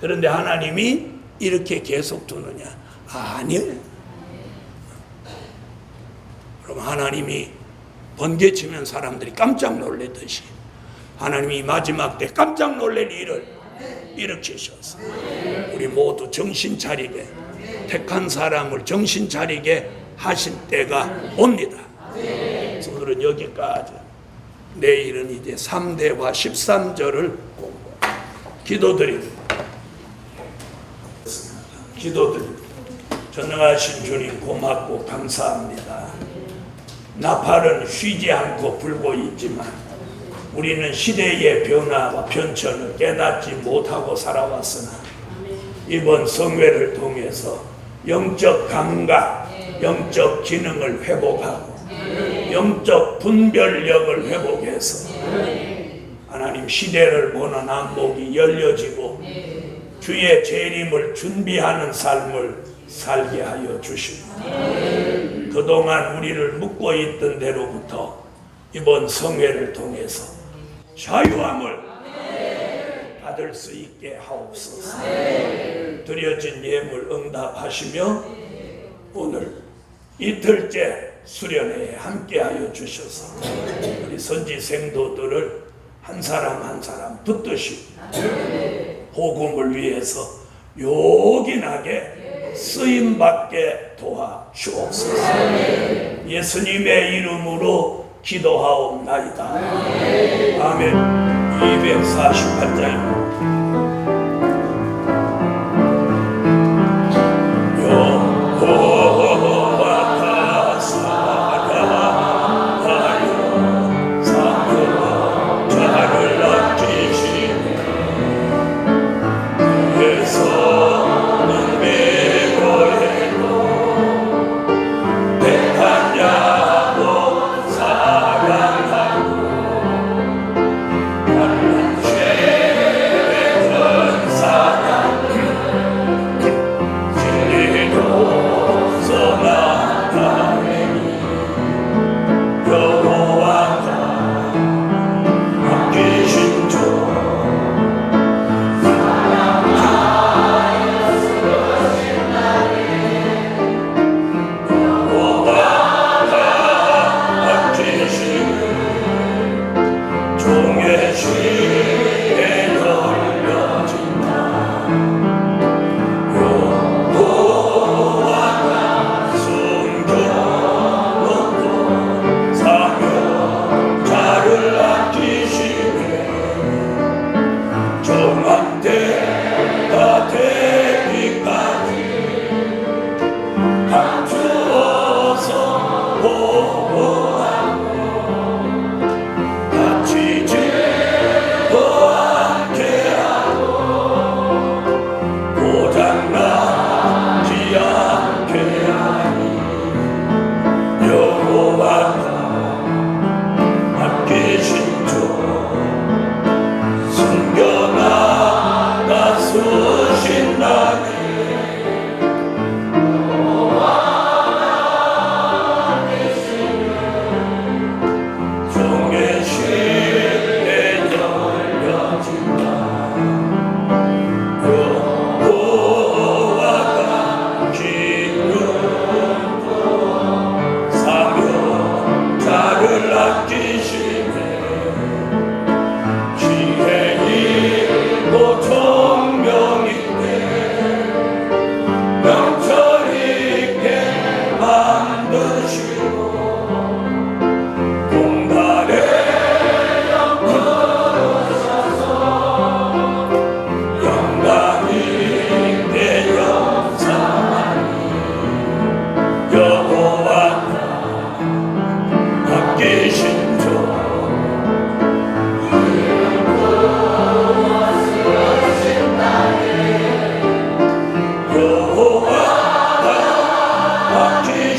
그런데 하나님이 이렇게 계속 두느냐? 아니에요. 그럼 하나님이 번개치면 사람들이 깜짝 놀래듯이 하나님이 마지막 때 깜짝 놀랄 일을 일으키셨어. 우리 모두 정신 차리게, 택한 사람을 정신 차리게 하신 때가 옵니다. 그래서 오늘은 여기까지. 내일은 이제 3대와 13절을 기도드립니다. 전능하신 주님 고맙고 감사합니다. 나팔은 쉬지 않고 불고 있지만 우리는 시대의 변화와 변천을 깨닫지 못하고 살아왔으나 이번 성회를 통해서 영적 감각, 영적 기능을 회복하고 영적 분별력을 회복해서 하나님 시대를 보는 안목이 열려지고 주의 재림을 준비하는 삶을 살게 하여 주시고 그동안 우리를 묶고 있던 대로부터 이번 성회를 통해서 자유함을 받을 수 있게 하옵소서. 드려진 예물 응답하시며 오늘 이틀째 수련회에 함께하여 주셔서 우리 선지 생도들을 한 사람 한 사람 붙드시고 복음을 위해서 요긴하게 쓰임받게 도와주옵소서. 예수님의 이름으로 기도하옵나이다. 아멘. 248장입니다.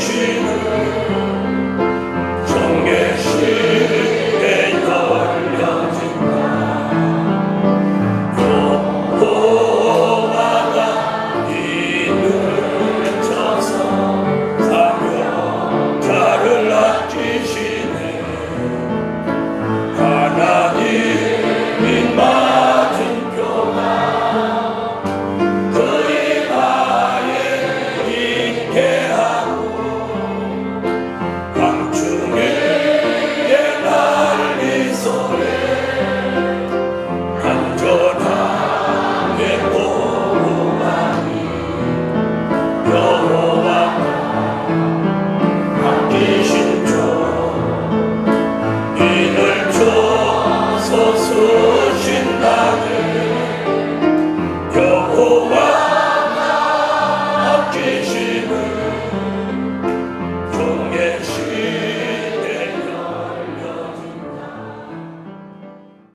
주의